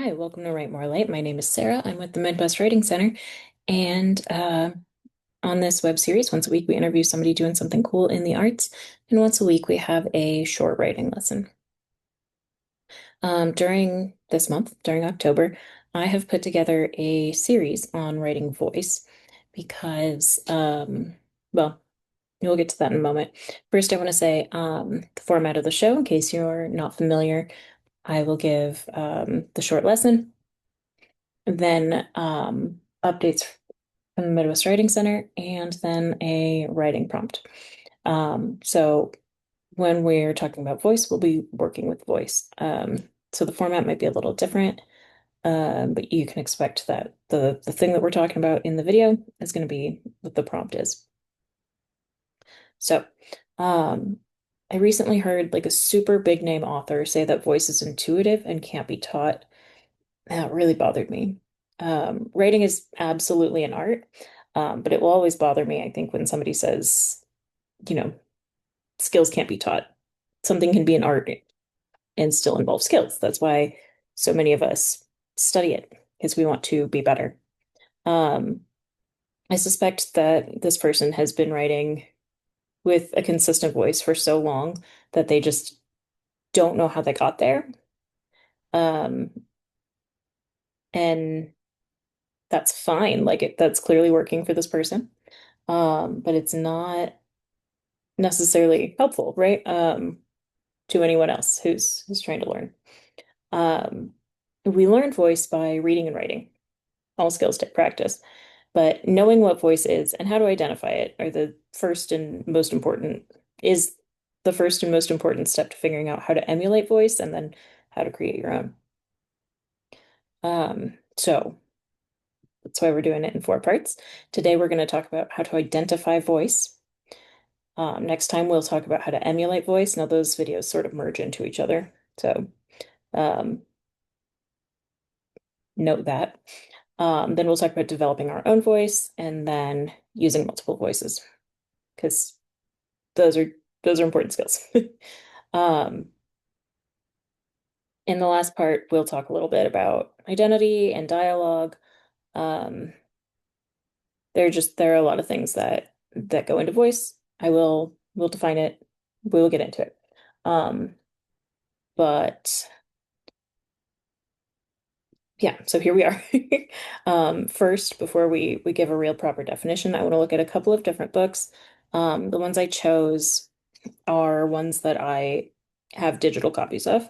Hi, welcome to Write More Light. My name is Sarah. I'm with the Midwest Writing Center. And on this web series, once a week, we interview somebody doing something cool in the arts. And once a week, we have a short writing lesson. During this month, during October, I have put together a series on writing voice because, well, we'll get to that in a moment. First, I want to say the format of the show, in case you're not familiar, I will give the short lesson. Then updates from the Midwest Writing Center, and then a writing prompt. So when we're talking about voice, we'll be working with voice. So the format might be a little different, but you can expect that the thing that we're talking about in the video is going to be what the prompt is. So I recently heard like a super big name author say that voice is intuitive and can't be taught. That really bothered me. Writing is absolutely an art, but it will always bother me, I think, when somebody says, you know, skills can't be taught. Something can be an art and still involve skills. That's why so many of us study it, because we want to be better. Um, I suspect that this person has been writing with a consistent voice for so long that they just don't know how they got there. Um, and that's fine. That's clearly working for this person. But it's not necessarily helpful, right? To anyone else who's trying to learn. Um, we learn voice by reading and writing. All skills take practice, but knowing what voice is and how to identify it are the first and most important is the first and most important step to figuring out how to emulate voice and then how to create your own. So that's why we're doing it in 4 parts. Today we're going to talk about how to identify voice. Next time we'll talk about how to emulate voice. Now those videos sort of merge into each other. So um, note that. Then we'll talk about developing our own voice and then using multiple voices because those are those are important skills. Um, in the last part, we'll talk a little bit about identity and dialogue. Um, there are a lot of things that go into voice. We'll define it. We will get into it. Um, but yeah, so here we are. First, before we give a real proper definition, I want to look at a couple of different books. The ones I chose are ones that I have digital copies of.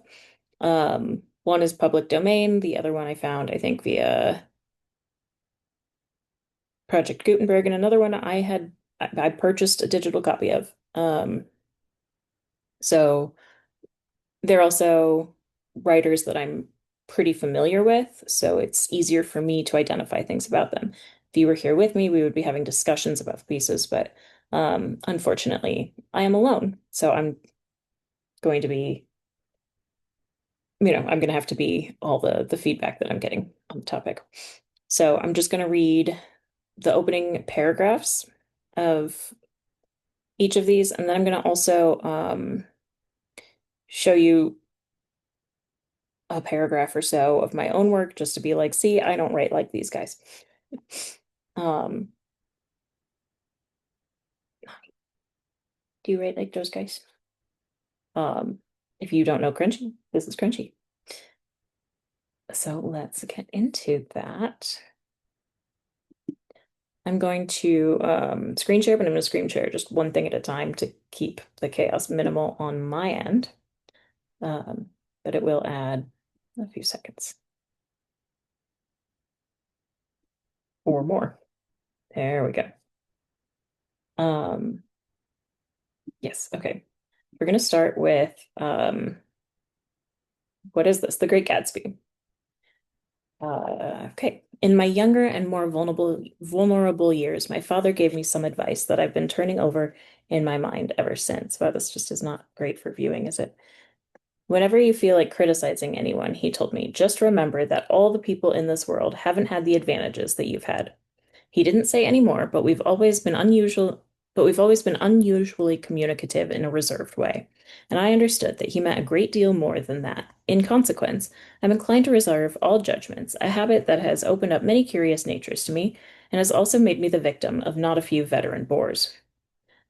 One is public domain. The other one I found, I think, via Project Gutenberg, and another one I purchased a digital copy of. So they're also writers that I'm pretty familiar with, so it's easier for me to identify things about them. If you were here with me, we would be having discussions about the pieces, but unfortunately, I am alone, so I'm going to be, I'm going to have to be all the feedback that I'm getting on the topic. So I'm just going to read the opening paragraphs of each of these, and then I'm going to also show you a paragraph or so of my own work just to be like, see, I don't write like these guys. Um, do you write like those guys? Um, if you don't know Crunchy, this is Crunchy. So let's get into that. I'm going to screen share, but I'm going to screen share just one thing at a time to keep the chaos minimal on my end. Um, but it will add a few seconds or more. There we go. Um, yes, okay. We're going to start with what is this? The Great Gatsby. Okay. In my younger and more vulnerable years, my father gave me some advice that I've been turning over in my mind ever since. Wow, this just is not great for viewing, is it? Whenever you feel like criticizing anyone, he told me, just remember that all the people in this world haven't had the advantages that you've had. He didn't say any more, but we've always been unusual. but we've always been unusually communicative in a reserved way, and I understood that he meant a great deal more than that. In consequence, I'm inclined to reserve all judgments, a habit that has opened up many curious natures to me, and has also made me the victim of not a few veteran bores.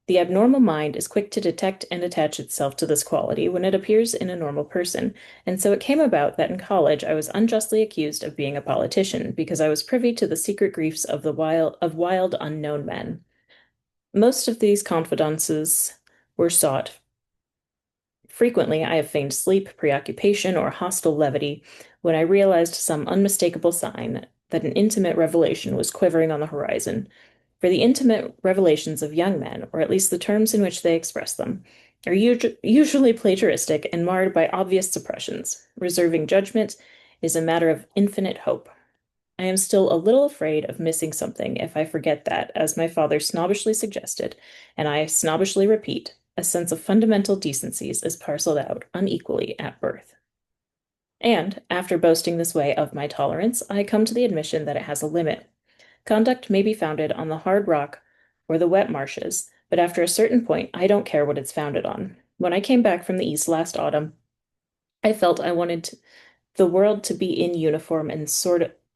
The abnormal mind is quick to detect and attach itself to this quality when it appears in a normal person, and so it came about that in college I was unjustly accused of being a politician because I was privy to the secret griefs of the wild unknown men. Most of these confidences were sought. Frequently, I have feigned sleep, preoccupation, or hostile levity when I realized some unmistakable sign that an intimate revelation was quivering on the horizon. For the intimate revelations of young men, or at least the terms in which they express them, are usually plagiaristic and marred by obvious suppressions. Reserving judgment is a matter of infinite hope. I am still a little afraid of missing something if I forget that, as my father snobbishly suggested, and I snobbishly repeat, a sense of fundamental decencies is parceled out unequally at birth. And, after boasting this way of my tolerance, I come to the admission that it has a limit. Conduct may be founded on the hard rock or the wet marshes, but after a certain point, I don't care what it's founded on. When I came back from the East last autumn, I felt I wanted the world to be in uniform and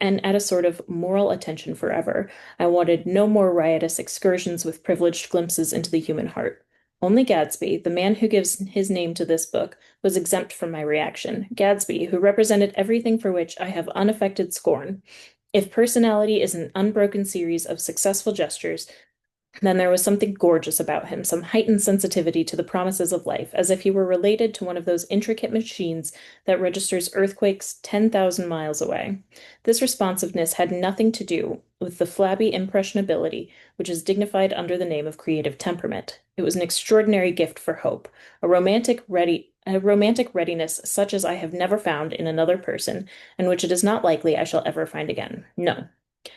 at a sort of moral attention forever. I wanted no more riotous excursions with privileged glimpses into the human heart. Only Gadsby, the man who gives his name to this book, was exempt from my reaction. Gadsby, who represented everything for which I have unaffected scorn. If personality is an unbroken series of successful gestures, then there was something gorgeous about him, some heightened sensitivity to the promises of life, as if he were related to one of those intricate machines that registers earthquakes 10,000 miles away. This responsiveness had nothing to do with the flabby impressionability which is dignified under the name of creative temperament. It was an extraordinary gift for hope, a romantic readiness such as I have never found in another person, and which it is not likely I shall ever find again. No,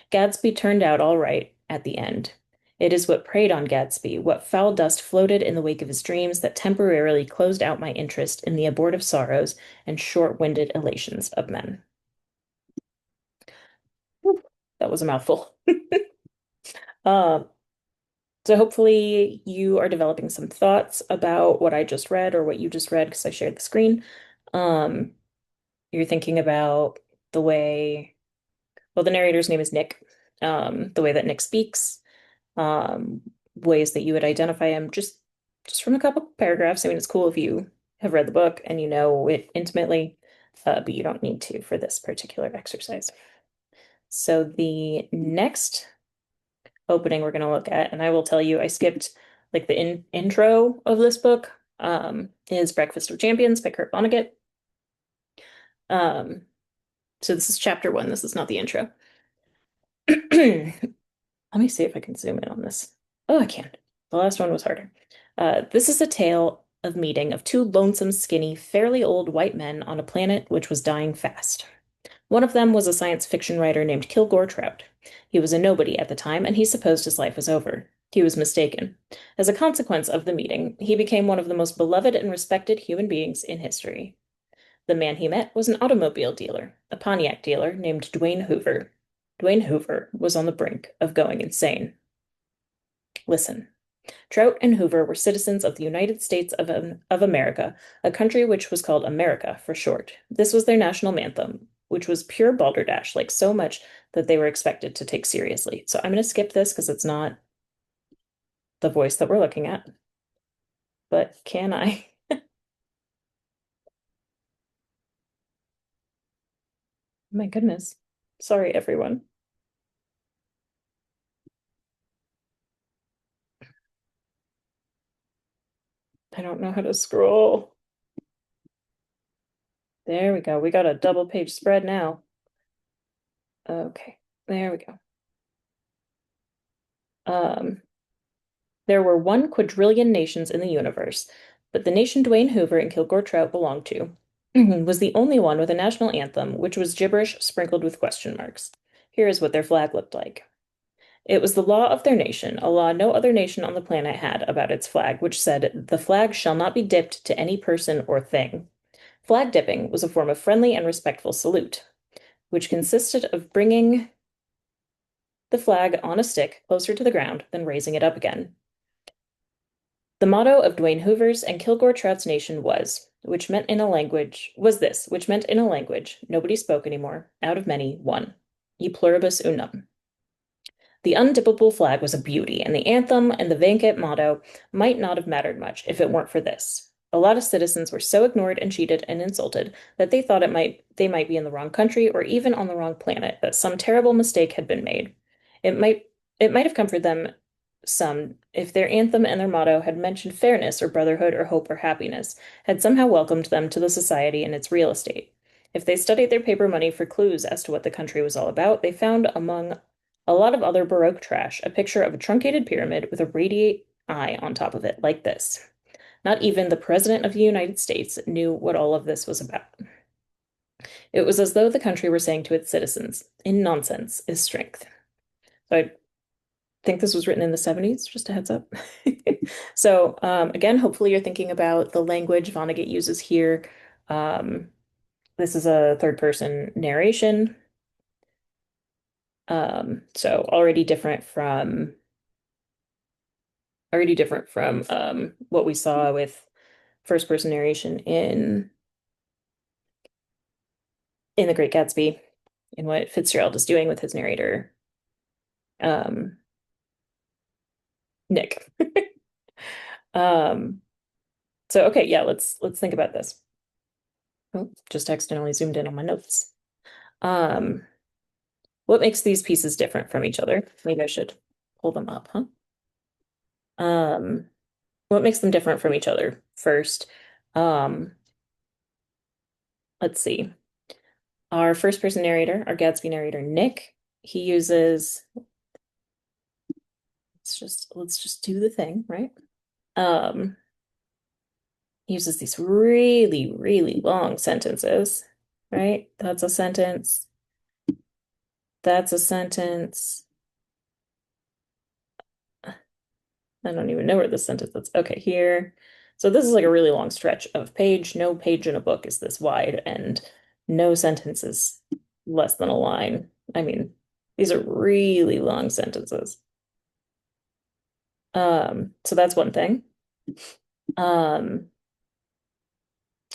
Gadsby turned out all right at the end. It is what preyed on Gadsby, what foul dust floated in the wake of his dreams that temporarily closed out my interest in the abortive sorrows and short-winded elations of men. Whew, that was a mouthful. Uh, so hopefully you are developing some thoughts about what I just read or what you just read because I shared the screen. Um, you're thinking about the way, well, the narrator's name is Nick, the way that Nick speaks, um, ways that you would identify him just from a couple paragraphs. I mean, it's cool if you have read the book and you know it intimately, but you don't need to for this particular exercise. So the next opening we're going to look at, and I will tell you, I skipped like the intro of this book, is Breakfast of Champions by Kurt Vonnegut. Um, so this is chapter one. This is not the intro. Let me see if I can zoom in on this. Oh, I can. The last one was harder. This is a tale of meeting of two lonesome, skinny, fairly old white men on a planet which was dying fast. One of them was a science fiction writer named Kilgore Trout. He was a nobody at the time, and he supposed his life was over. He was mistaken. As a consequence of the meeting, he became one of the most beloved and respected human beings in history. The man he met was an automobile dealer, a Pontiac dealer named Dwayne Hoover. Dwayne Hoover was on the brink of going insane. Listen. Trout and Hoover were citizens of the United States of America, a country which was called America for short. This was their national anthem, which was pure balderdash, like so much that they were expected to take seriously. So I'm going to skip this because it's not the voice that we're looking at. But can I? My goodness. Sorry, everyone. I don't know how to scroll. There we go. We got a double page spread now. Okay, there we go. Um, there were 1 quadrillion nations in the universe, but the nation Dwayne Hoover and Kilgore Trout belonged to was the only one with a national anthem, which was gibberish sprinkled with question marks. Here is what their flag looked like. It was the law of their nation, a law no other nation on the planet had about its flag, which said, "The flag shall not be dipped to any person or thing." Flag dipping was a form of friendly and respectful salute, which consisted of bringing the flag on a stick closer to the ground than raising it up again. The motto of Dwayne Hoover's and Kilgore Trout's nation which meant in a language nobody spoke anymore, out of many, one. E pluribus unum. The undippable flag was a beauty, and the anthem and the vacant motto might not have mattered much if it weren't for this. A lot of citizens were so ignored and cheated and insulted that they thought they might be in the wrong country or even on the wrong planet, that some terrible mistake had been made. It might it might have comforted them some if their anthem and their motto had mentioned fairness or brotherhood or hope or happiness, had somehow welcomed them to the society and its real estate. If they studied their paper money for clues as to what the country was all about, they found among a lot of other Baroque trash a picture of a truncated pyramid with a radiate eye on top of it, like this. Not even the President of the United States knew what all of this was about. It was as though the country were saying to its citizens, in nonsense is strength. So I think this was written in the 70s, just a heads up. So again, hopefully you're thinking about the language Vonnegut uses here. Um, this is a third person narration. So already different from what we saw with first person narration in The Great Gatsby, in what Fitzgerald is doing with his narrator, um, Nick. Um, so okay, yeah, let's think about this. Oh, just accidentally zoomed in on my notes. Um, what makes these pieces different from each other? Maybe I should pull them up, huh? Um, what makes them different from each other? First, um, let's see. Our first person narrator, our Gatsby narrator, Nick, he uses let's just do the thing, right? Um, he uses these really, really long sentences, right? That's a sentence. That's a sentence. I don't even know where this sentence is. Okay, here. So this is like a really long stretch of page. No page in a book is this wide, and no sentence is less than a line. I mean, these are really long sentences. So that's one thing. Um,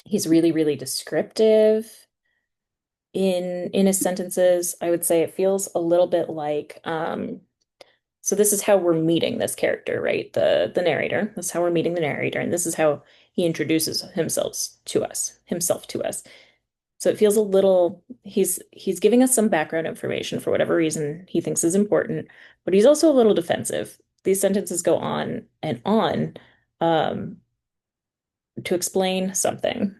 he's really, really descriptive in his sentences. I would say it feels a little bit like so this is how we're meeting this character, right? The narrator. This is how we're meeting the narrator, and this is how he introduces himself to us. So it feels a little he's giving us some background information for whatever reason he thinks is important, but he's also a little defensive. These sentences go on and on to explain something.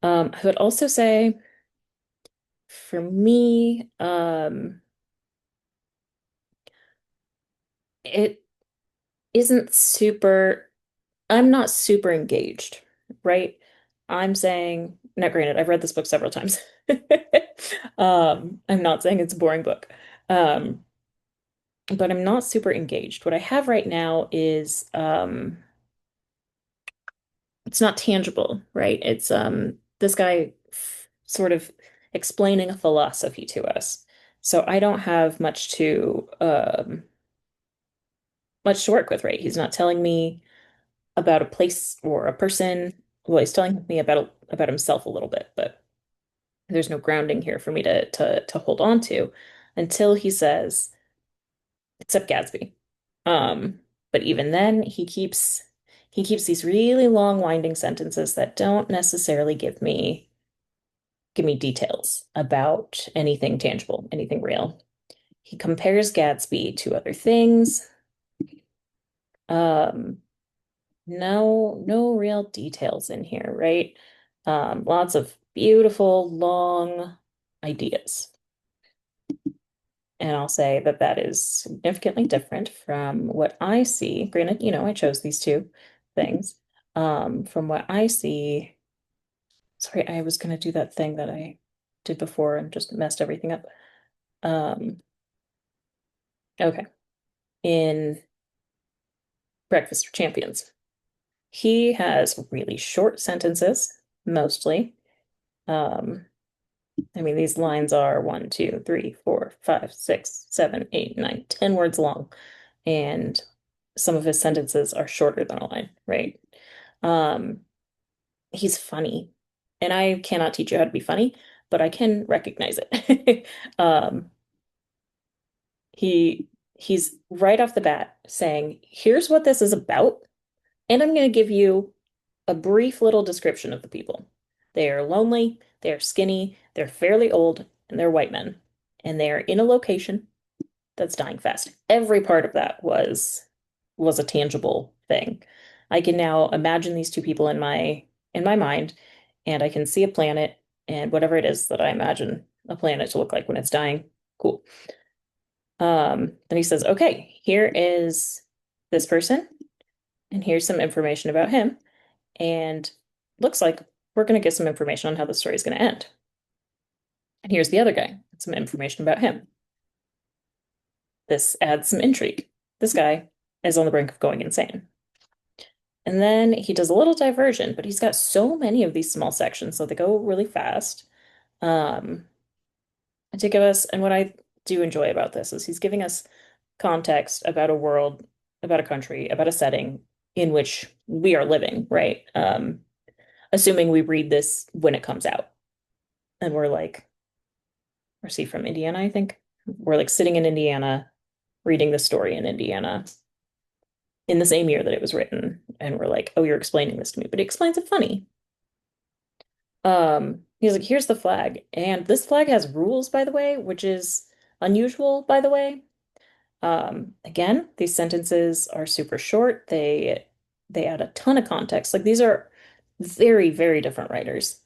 I would also say for me, it isn't super, I'm not super engaged, right? I'm saying, now granted, I've read this book several times. I'm not saying it's a boring book. Um, but I'm not super engaged. What I have right now is it's not tangible, right? It's this guy sort of explaining a philosophy to us. So I don't have much to work with, right? He's not telling me about a place or a person. Well, he's telling me about himself a little bit, but there's no grounding here for me to hold on to until he says, except Gatsby. But even then, he keeps these really long winding sentences that don't necessarily give me details about anything tangible, anything real. He compares Gatsby to other things. Um, no real details in here, right? Lots of beautiful, long ideas. And I'll say that that is significantly different from what I see. Granted, I chose these two things. From what I see, sorry, I was going to do that thing that I did before and just messed everything up. Um, okay. In Breakfast for Champions, he has really short sentences, mostly. Um, I mean, these lines are 1, 2, 3, 4, 5, 6, 7, 8, 9, 10 words long. And some of his sentences are shorter than a line, right? Um, he's funny, and I cannot teach you how to be funny, but I can recognize it. Um, he's right off the bat saying, "Here's what this is about, and I'm going to give you a brief little description of the people. They are lonely, they are skinny, they're fairly old, and they're white men, and they are in a location that's dying fast." Every part of that was a tangible thing. I can now imagine these two people in my mind, and I can see a planet and whatever it is that I imagine a planet to look like when it's dying. Cool. Then he says, "Okay, here is this person, and here's some information about him, and looks like we're going to get some information on how the story is going to end. And here's the other guy, and some information about him. This adds some intrigue. This guy is on the brink of going insane." And then he does a little diversion, but he's got so many of these small sections, so they go really fast. Um, to give us, and what I do enjoy about this is he's giving us context about a world, about a country, about a setting in which we are living, right? Assuming we read this when it comes out. And we're like, where's he from? Indiana, I think. We're like sitting in Indiana, reading the story in Indiana in the same year that it was written. And we're like, oh, you're explaining this to me, but he explains it funny. He's like, here's the flag. And this flag has rules, by the way, which is unusual, by the way. Again, these sentences are super short. They add a ton of context. Like these are very, very different writers.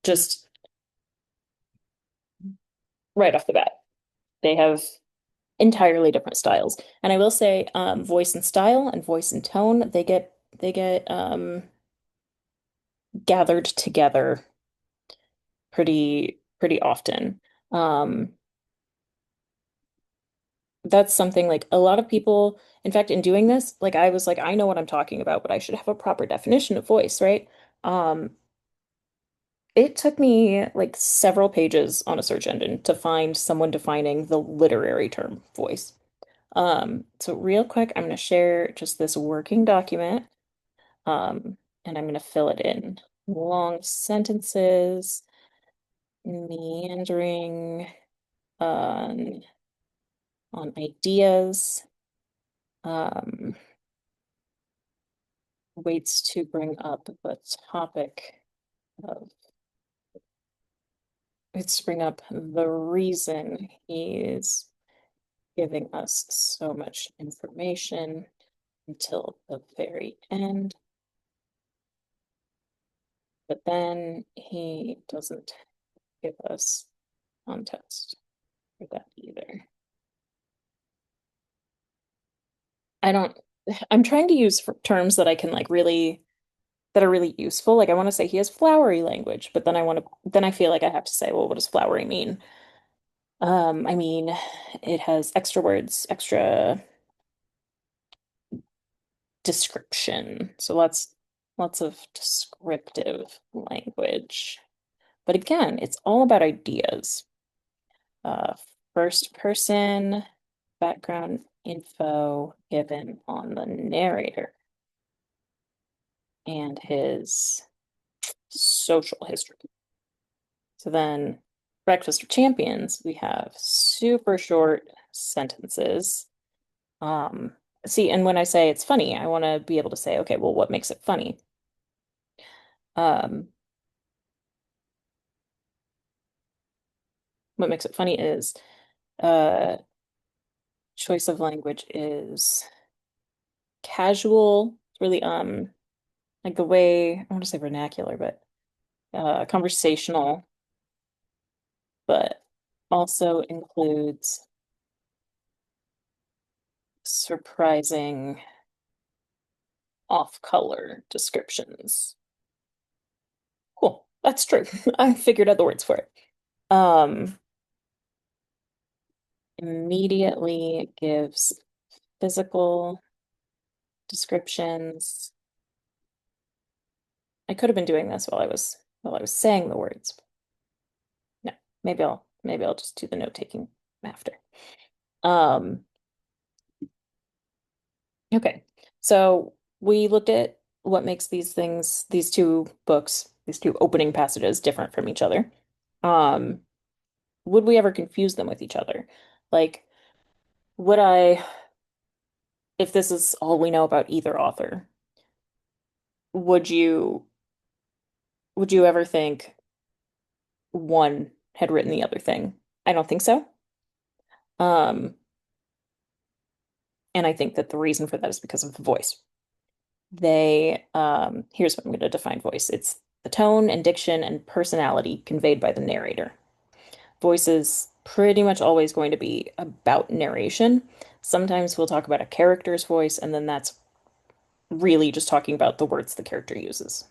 Just right off the bat. They have entirely different styles. And I will say, voice and style and voice and tone, they get gathered together pretty often. Um, that's something like a lot of people, in fact, in doing this, like I was like, I know what I'm talking about, but I should have a proper definition of voice, right? Um, it took me like several pages on a search engine to find someone defining the literary term voice. So real quick, I'm going to share just this working document, and I'm going to fill it in. Long sentences, meandering on on ideas, um, waits to bring up the topic of, waits to bring up the reason he's giving us so much information until the very end. But then he doesn't give us context for that either. I don't, I'm trying to use terms that I can like really, that are really useful. Like I want to say he has flowery language, but then then I feel like I have to say, well, what does flowery mean? I mean, it has extra words, extra description. So lots of descriptive language. But again, it's all about ideas. Uh, First person background info given on the narrator and his social history. So then, Breakfast of Champions, we have super short sentences. Um, See, and when I say it's funny, I want to be able to say, okay, well, what makes it funny? Um, what makes it funny is uh, choice of language is casual, really like the way I want to say vernacular, but conversational, but also includes surprising off-color descriptions. Cool. That's true. I figured out the words for it. Um, Immediately gives physical descriptions. I could have been doing this while I was saying the words. No, maybe I'll just do the note taking after. Um, Okay. So we looked at what makes these things, these two books, these two opening passages different from each other. Um, would we ever confuse them with each other? Like, would I, if this is all we know about either author, would you would you ever think one had written the other thing? I don't think so. Um, and I think that the reason for that is because of the voice. Here's what I'm going to define voice. It's the tone and diction and personality conveyed by the narrator. Voice is pretty much always going to be about narration. Sometimes we'll talk about a character's voice, and then that's really just talking about the words the character uses.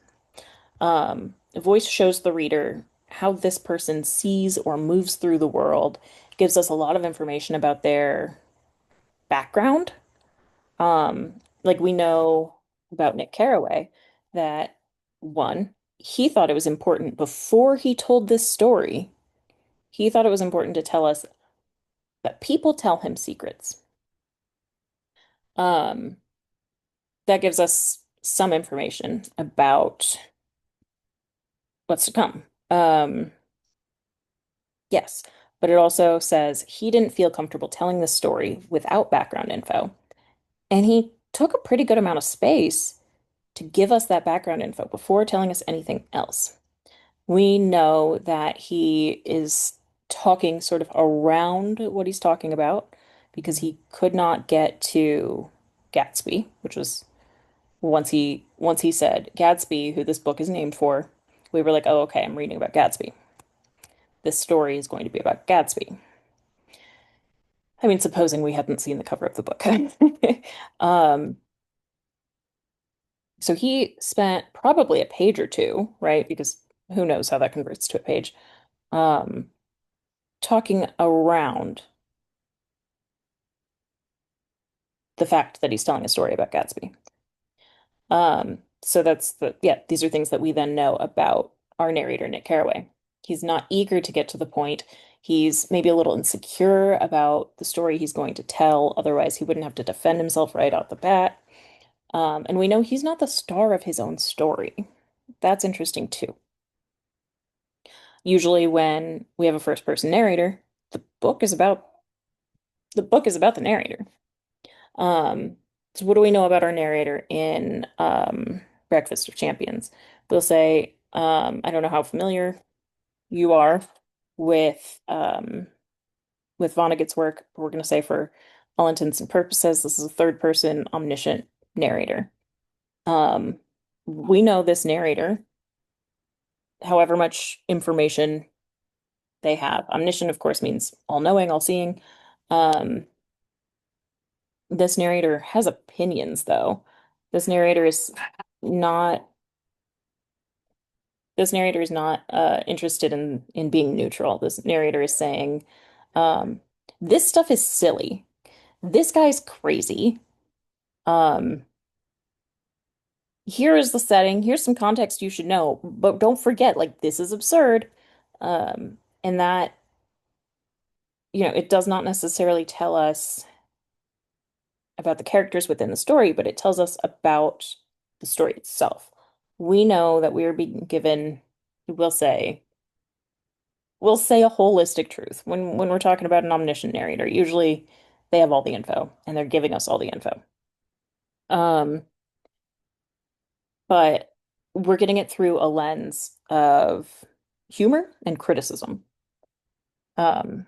Voice shows the reader how this person sees or moves through the world, gives us a lot of information about their background. Like we know about Nick Carraway that one, he thought it was important before he told this story. He thought it was important to tell us that people tell him secrets. Um, that gives us some information about what's to come. Yes, but it also says he didn't feel comfortable telling the story without background info. And he took a pretty good amount of space to give us that background info before telling us anything else. We know that he is talking sort of around what he's talking about because he could not get to Gatsby, which was once he said Gatsby, who this book is named for, we were like, oh, okay, I'm reading about Gatsby. This story is going to be about Gatsby. I mean, supposing we hadn't seen the cover of the book. Um, so he spent probably a page or two, right? Because who knows how that converts to a page, um, talking around the fact that he's telling a story about Gatsby. So yeah, these are things that we then know about our narrator, Nick Carraway. He's not eager to get to the point. He's maybe a little insecure about the story he's going to tell. Otherwise, he wouldn't have to defend himself right out the bat. And we know he's not the star of his own story. That's interesting too. Usually when we have a first person narrator, the book is about the book is about the narrator. Um, so what do we know about our narrator in Breakfast of Champions? We'll say, I don't know how familiar you are with Vonnegut's work, but we're going to say for all intents and purposes, this is a third person omniscient narrator. Um, we know this narrator, however much information they have. Omniscient, of course, means all-knowing, all-seeing. Um, this narrator has opinions, though. This narrator is not this narrator is not interested in being neutral. This narrator is saying, um, this stuff is silly. This guy's crazy. Um, here is the setting. Here's some context you should know, but don't forget, like, this is absurd. And that, it does not necessarily tell us about the characters within the story, but it tells us about the story itself. We know that we are being given, we'll say, we'll say a holistic truth. When we're talking about an omniscient narrator, usually they have all the info and they're giving us all the info. Um, but we're getting it through a lens of humor and criticism. Um,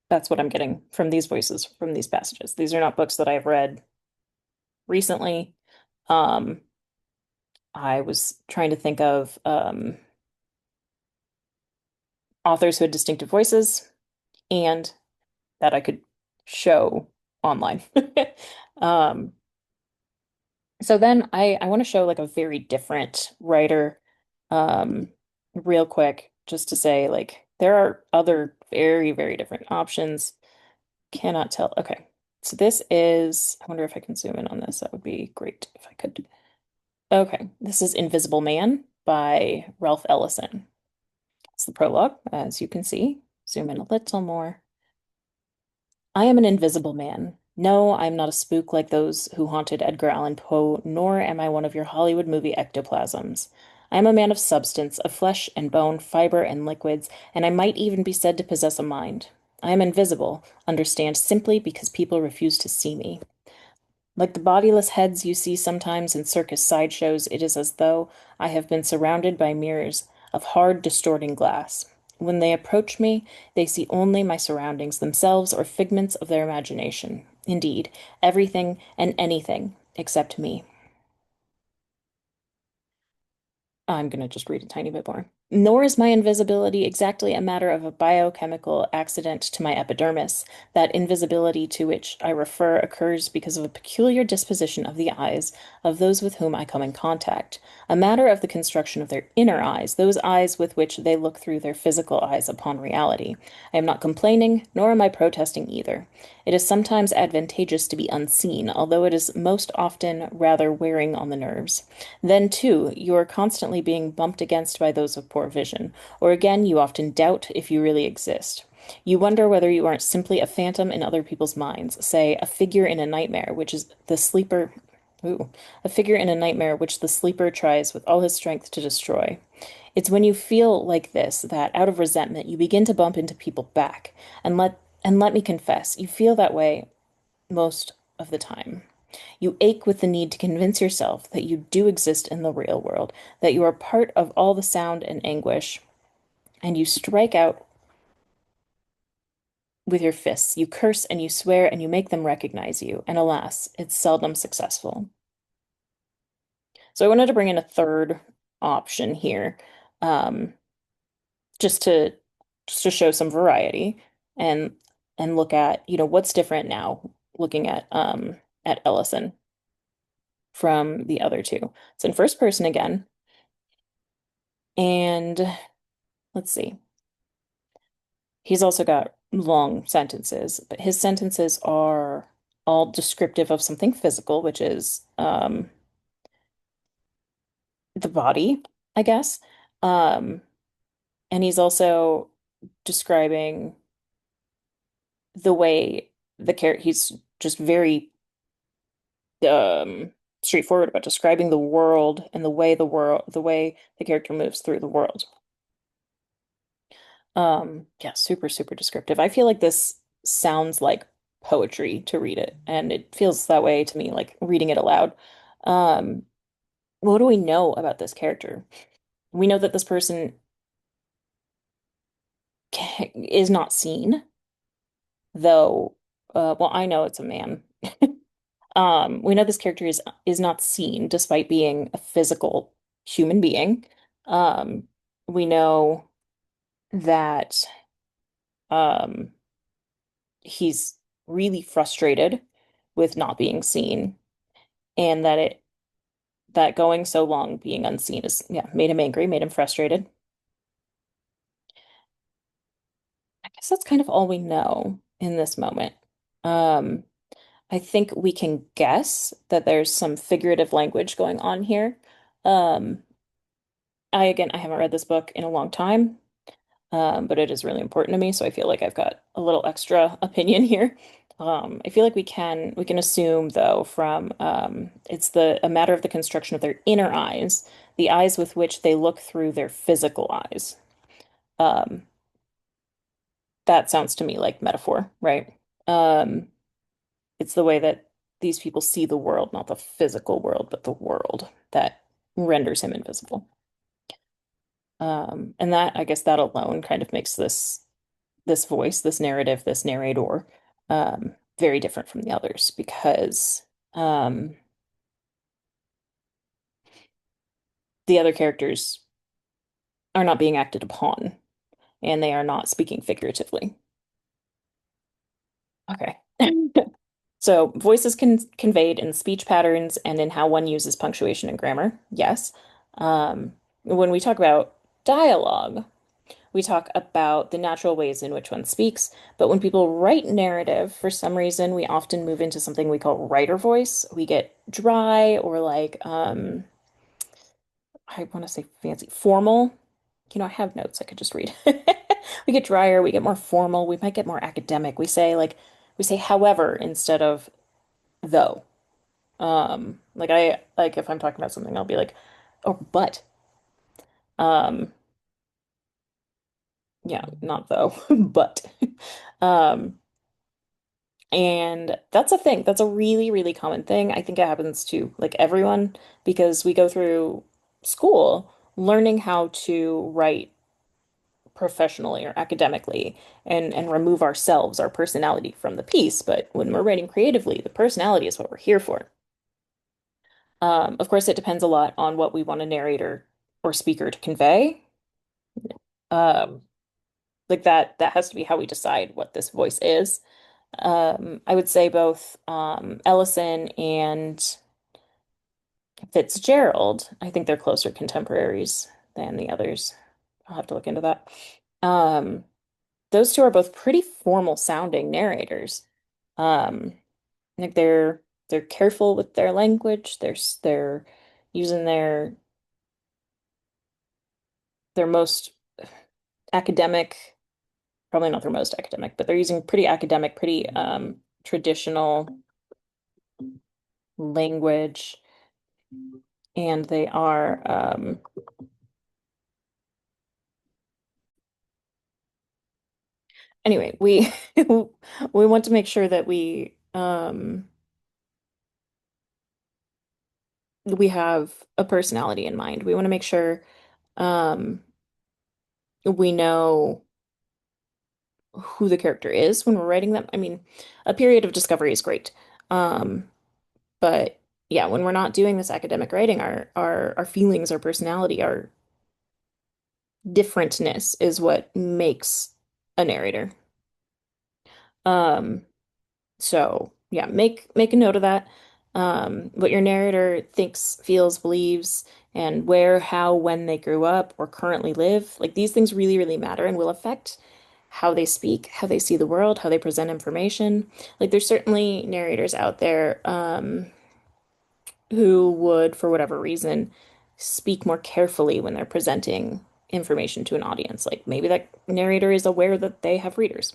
that's what I'm getting from these voices, from these passages. These are not books that I've read recently. Um, I was trying to think of authors who had distinctive voices and that I could show online. Um, so then I want to show like a very different writer, um, real quick, just to say like there are other very, very different options. Cannot tell. Okay. So this is, I wonder if I can zoom in on this. That would be great if I could. Okay. This is Invisible Man by Ralph Ellison. It's the prologue, as you can see. Zoom in a little more. I am an invisible man, No, I'm not a spook like those who haunted Edgar Allan Poe, nor am I one of your Hollywood movie ectoplasms. I am a man of substance, of flesh and bone, fiber and liquids, and I might even be said to possess a mind. I am invisible, understand simply because people refuse to see me. Like the bodiless heads you see sometimes in circus sideshows, it is as though I have been surrounded by mirrors of hard, distorting glass. When they approach me, they see only my surroundings, themselves, or figments of their imagination. Indeed, everything and anything except me. I'm going to just read a tiny bit more. Nor is my invisibility exactly a matter of a biochemical accident to my epidermis. That invisibility to which I refer occurs because of a peculiar disposition of the eyes of those with whom I come in contact, a matter of the construction of their inner eyes, those eyes with which they look through their physical eyes upon reality. I am not complaining, nor am I protesting either. It is sometimes advantageous to be unseen, although it is most often rather wearing on the nerves. Then, too, you are constantly being bumped against by those of poor vision, or again, you often doubt if you really exist. You wonder whether you aren't simply a phantom in other people's minds, say, a figure in a nightmare, which is the sleeper. Ooh, a figure in a nightmare which the sleeper tries with all his strength to destroy. It's when you feel like this that, out of resentment, you begin to bump into people back. And let me confess, you feel that way most of the time. You ache with the need to convince yourself that you do exist in the real world, that you are part of all the sound and anguish, and you strike out with your fists. You curse and you swear and you make them recognize you, and alas, it's seldom successful. So I wanted to bring in a third option here, um, just to just to show some variety and look at, what's different now, looking at Ellison from the other two. It's in first person again, and let's see. He's also got long sentences, but his sentences are all descriptive of something physical, which is the body, I guess. Um, and he's also describing the way the character, he's just very straightforward about describing the world and the way the character moves through the world. Yeah, super, super descriptive. I feel like this sounds like poetry to read it, and it feels that way to me, like reading it aloud. Um, what do we know about this character? We know that this person is not seen, though, well, I know it's a man. We know this character is not seen despite being a physical human being. Um, we know that um he's really frustrated with not being seen, and that going so long being unseen is, yeah, made him angry, made him frustrated. I guess that's kind of all we know in this moment. Um, I think we can guess that there's some figurative language going on here. Um, I haven't read this book in a long time, but it is really important to me, so I feel like I've got a little extra opinion here. I feel like we can assume though from it's a matter of the construction of their inner eyes, the eyes with which they look through their physical eyes. Um, that sounds to me like metaphor, right? Um, it's the way that these people see the world, not the physical world, but the world that renders him invisible. And that, I guess that alone kind of makes this voice, this narrative, this narrator, very different from the others because um, the other characters are not being acted upon and they are not speaking figuratively. Okay. So voices conveyed in speech patterns and in how one uses punctuation and grammar. Yes. When we talk about dialogue, we talk about the natural ways in which one speaks, but when people write narrative, for some reason, we often move into something we call writer voice. We get dry or like, I want to say fancy, formal. I have notes I could just read. We get drier, we get more formal, we might get more academic. we say however instead of though. Like I like if I'm talking about something, I'll be like, oh, but. Um, yeah, not though, but. Um, and that's a thing. That's a really, really common thing. I think it happens to like everyone because we go through school learning how to write professionally or academically and remove ourselves, our personality from the piece. But when we're writing creatively, the personality is what we're here for. Of course, it depends a lot on what we want a narrator or speaker to convey. Um, like that has to be how we decide what this voice is. I would say both Ellison and Fitzgerald, I think they're closer contemporaries than the others. I'll have to look into that. Um, those two are both pretty formal sounding narrators. Um, like they're careful with their language. They're using their most academic, probably not their most academic, but they're using pretty academic, pretty traditional language, and they are anyway, we we want to make sure that we have a personality in mind. We want to make sure um we know who the character is when we're writing them. I mean, a period of discovery is great. Um, but yeah, when we're not doing this academic writing, our feelings, our personality, our differentness is what makes a narrator. Um, so yeah, make a note of that. What your narrator thinks, feels, believes, and where, how, when they grew up or currently live. Like these things really, really matter and will affect how they speak, how they see the world, how they present information. Like there's certainly narrators out there, who would, for whatever reason, speak more carefully when they're presenting information to an audience. Like maybe that narrator is aware that they have readers.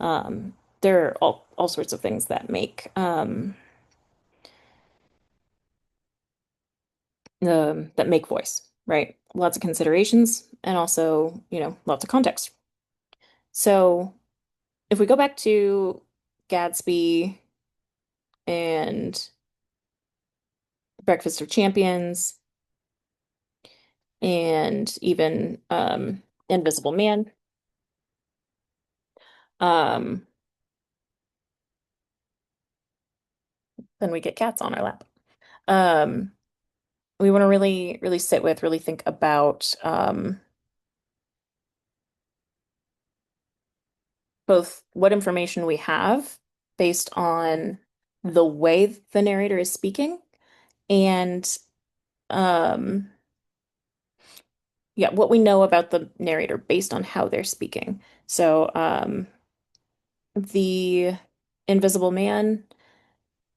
Um, there are all sorts of things that make that make voice, right? Lots of considerations and also, lots of context. So if we go back to Gatsby and Breakfast of Champions and even Invisible Man, um, then we get cats on our lap. Um, we want to really, really sit with, really think about both what information we have based on the way the narrator is speaking and um, yeah, what we know about the narrator based on how they're speaking. So, the Invisible Man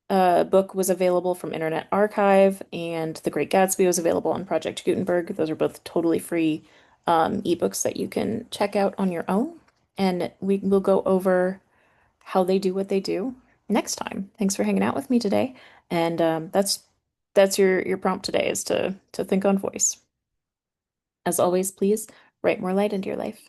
book was available from Internet Archive, and The Great Gatsby was available on Project Gutenberg. Those are both totally free ebooks that you can check out on your own. And we will go over how they do what they do next time. Thanks for hanging out with me today. And that's your prompt today is to think on voice. As always, please write more light into your life.